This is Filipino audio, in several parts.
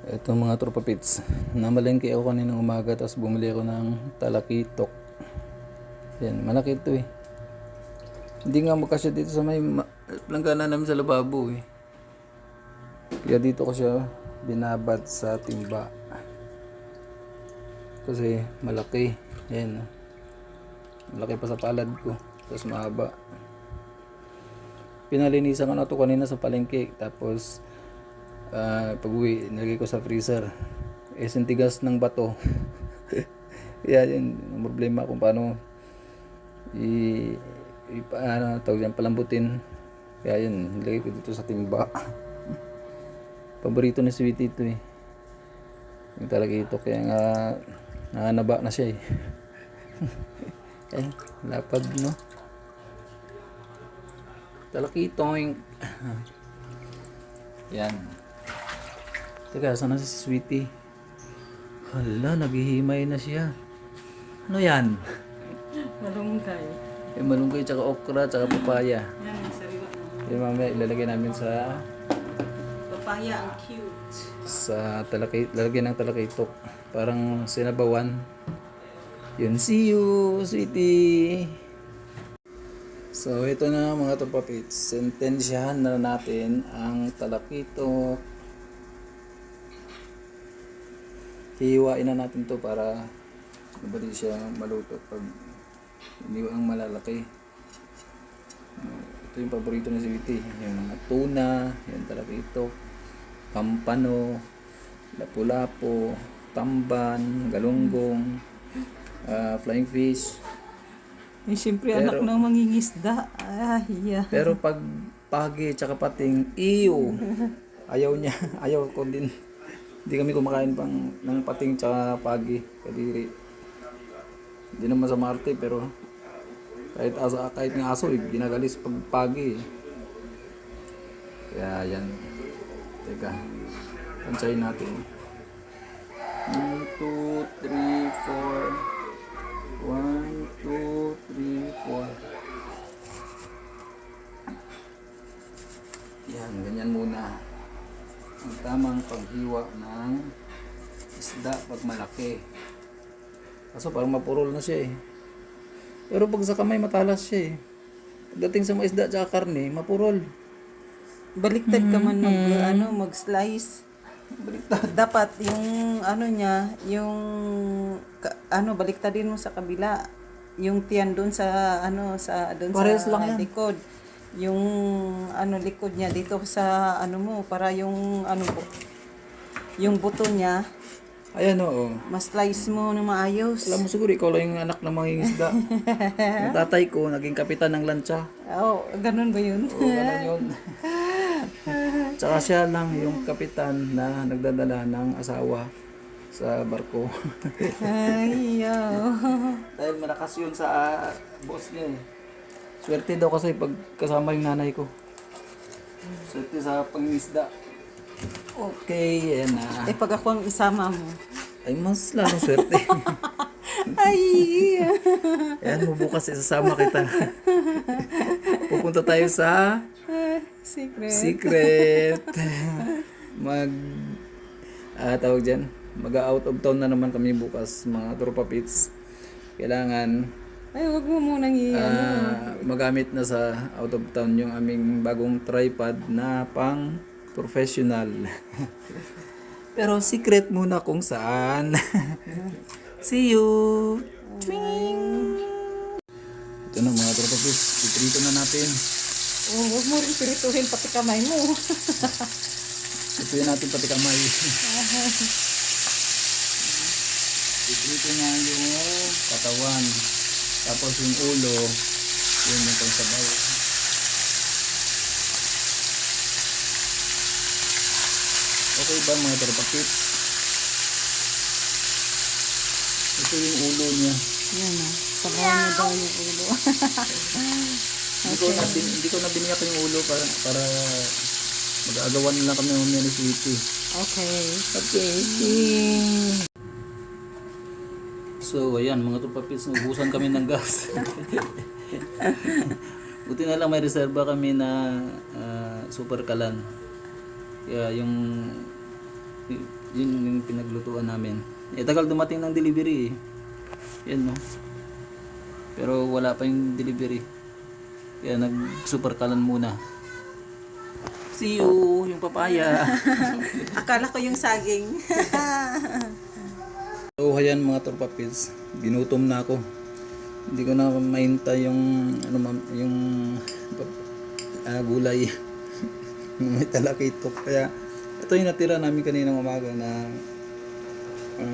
Ito mga tropa pits, namalengke ako kaninang umaga tapos bumili ako ng talakitok. Yan, malaki ito eh. Hindi nga magkasya dito sa may planggana namin sa lababo eh. Kaya dito ko siya binabad sa timba. Kasi malaki. Yan. Malaki pa sa palad ko. Tapos mahaba. Pinalinisan ko na ito kanina sa palengke. Tapos pag-uwi, nilagay ko sa freezer. Sintigas ng bato. Kaya yun, ang problema kung paano tawag yan, palambutin. Kaya yun, nilagay ko dito sa timba. Paborito ni Sweetie ito eh. Yung talaga ito, kaya nga nanaba na siya eh. Ay, lapad no. Talakitoing. Yan. Teka, saan na si Sweetie? Hala, naghihimay na siya. Ano yan? Malunggay. Malunggay, tsaka okra, tsaka papaya. Yan, ang sariwa naman. Yan mamaya ilalagay namin sa Papaya, ang cute. lalagyan ng talakitok. Parang sinabawan. Yun, see you, Sweetie! So, ito na mga tupapits. Sentensyahan na natin ang talakitok. Hihiwain na natin to para mabali siya maluto pag hindi ang malalaki. Ito yung paborito ni Sweetie. Yung mga tuna, yung talakitok, pampano, lapu-lapu, tamban, galunggong, flying fish. Eh, siyempre, anak ng mangingisda. Ay, yeah. Pero pag pagi tsaka pating, iyo. Ayaw niya. Ayaw ko din. Hindi kami kumakain ng pating tsaka pagi. Kadiri. Hindi naman sa Marte pero kahit ng aso ginagalis pag pagi. Kaya yan. Teka. Pansayin natin. 1, 2, 3, 4. 1, 2, 3, 4. Yan, ganyan muna. Ang tamang paghiwa ng isda pag malaki. Kaso parang mapurol na siya eh. Pero pag sa kamay matalas siya eh. Pagdating sa mga isda at karne, mapurol. Baliktad ka man mag-slice. Baliktad. Dapat yung niya, yung baliktadin mo sa kabila. Yung tiyan doon sa doon Parehas sa lang yan. likod. Yung likod niya dito sa mo para yung yung buto niya Ayan oo. mas slice mo na maayos. Alam mo siguro ikaw lang yung anak ng mangingisda. Yung tatay ko, naging kapitan ng lancha. Oh, ganun ba yun? Oo, ganun yun. Tsaka siya lang yung kapitan na nagdadala ng asawa sa barko. Ay, Dahil malakas yun sa boss niya eh. Swerte daw kasi pag kasama yung nanay ko. Swerte sa pangingisda. Okay, yan na. Eh, pag ako ang isama mo. Ay, mas lalong swerte. Ay! Ayan mo bukas isasama kita. Pupunta tayo sa Secret. Tawag dyan. Mag-out of town na naman kami bukas mga tropa pits. Kailangan Ay, wag mo munang magamit na sa out of town yung aming bagong tripod na pang professional. Pero secret muna kung saan. See you! Twing! Ito na mga tropa pits. Iprito na natin. Oh, wag mo rin pirituhin pati kamay mo. Ito yun natin pati kamay. Iprito na yung katawan. Tapos yung ulo, yun yung pangsabaw. Okay ba mga tarapakits? Ito yung ulo niya. Yan na. Sabawan mo daw yung ulo. Hindi ko na biniyak yung ulo para mag-aagawan na lang kami mamaya ni Sweetie. Okay. So, ayan mga tupapits, nagubusan kami ng gas. Buti na lang may reserba kami na super kalan. Kaya yung Yun yung pinaglutuan namin. Tagal dumating ng delivery Yan no. Pero wala pa yung delivery. Kaya nag-super kalan muna. See you, yung papaya. Akala ko yung saging. So ayan mga torpapids, ginutom na ako. Hindi ko na mahintay yung yung gulay. May talakitok. Kaya ito yung natira namin kaninang umaga na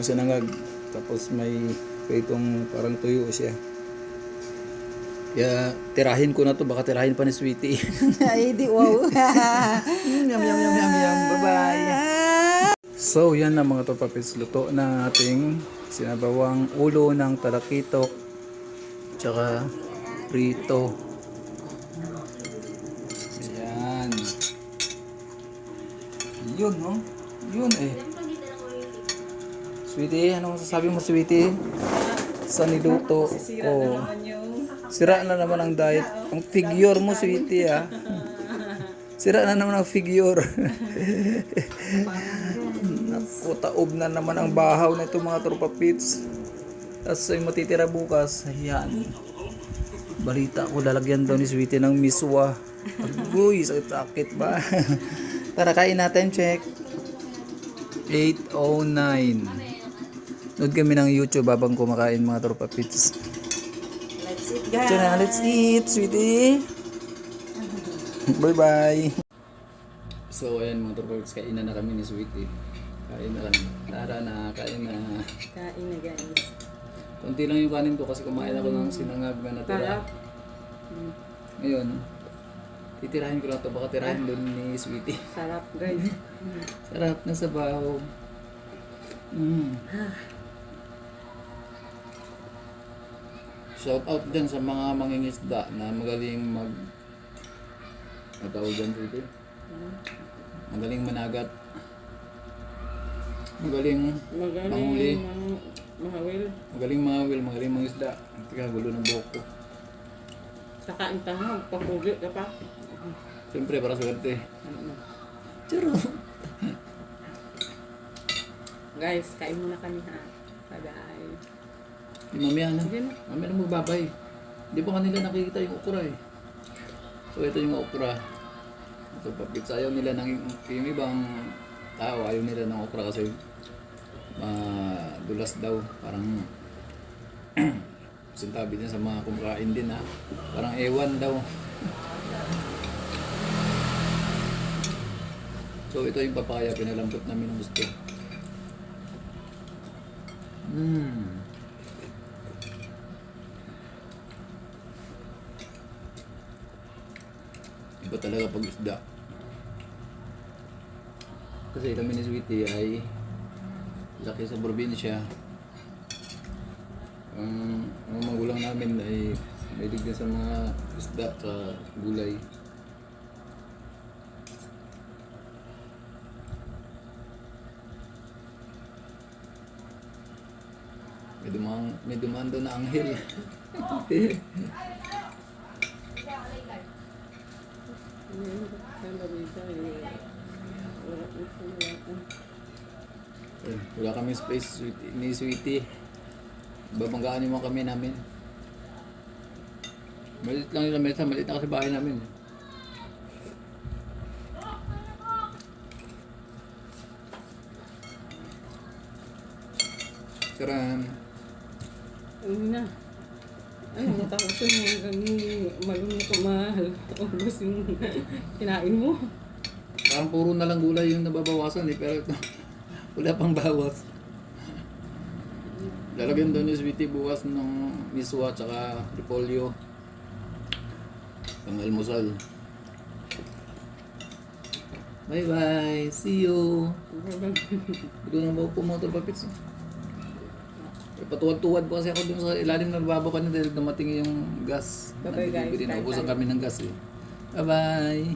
sinangag. Tapos may itong parang tuyo siya. Kaya tirahin ko na to, baka tirahin pa ni Sweetie. Ay, di wow. Yum. Bye-bye. So yan na mga torpapids, luto na ating sinabawang ulo ng talakitok tsaka prito. Ayan. Yun, no? Yun eh. Sweetie, ano masasabi mo, Sweetie? Sa niluto Sira ko. na naman yung... Sira na naman ang diet. Ang figure mo, Sweetie, ah. Sira na naman ang figure. Naku, taob na naman ang bahaw na ito mga torpapids. Tapos yung matitira bukas, ayan. Balita ko, lalagyan daw ni Sweetie ng miswa. Agoy, sakit ba? Tara, kain natin, check. 8:09. Nood kami ng YouTube habang kumakain mga torpapids. Let's eat, guys. Tara, let's eat, Sweetie. Bye-bye. So, ayan mga torpapids, kainan na kami ni Sweetie. Kain na kami. Tara na, kain na. Kain na, guys. Kunti lang yung kanin ko kasi kumain ako ng sinangag na natira. Ngayon, titirahin ko lang ito. Baka tirahin doon ni Sweetie. Sarap, guys. Sarap na sabaw. Shout out dyan sa mga mangingisda na magaling tawag dyan, Sweetie? Magaling managat. Magaling manghuli. Magaling mangawil, magaling mangisda. Ang gulo ng buhok ko. Kakain tayo, papugi ka pa. Siyempre, para swerte. Charo. Guys, kain muna kami ha. Bye-bye. Mamaya na. Sige na. Mamaya na magbabay. Hindi pa kanila nakikita yung okra eh. So, ito yung okra. So, papits, ayaw nila ng yung ibang tao, ayaw nila ng okra kasi dulas daw. Parang sintabi niya sa mga kumakain din ha. Parang ewan daw. So, ito yung papaya. Pinalampot namin ng gusto. Iba talaga pag isda. Kasi kami ni Sweetie ay laki sa probinsya. Ang mga magulang namin ay may din sa mga isda sa gulay. May dumaan doon na anghel. Wala kami space ni Sweetie. Babanggaan yung mga kami namin. Malit lang yung lamesa, malit na kasi bahay namin. Charan. Ano na? Ay, natapos yun hanggang malunod ko mahal. Ubus yung kinain mo. Parang puro na lang gulay yung nababawasan eh, pero ito, wala pang bawas. Lalagyan doon ni Sweetie bukas ng miswa tsaka repolyo. Pang almusal. Bye bye! See you! Ito na ba po mga torpapids? Patuwad-tuwad po kasi ako dun sa ilalim ng baba ko na dahil dumating yung gas. Bye-bye, guys. Naubusan kami ng gas eh. Bye bye!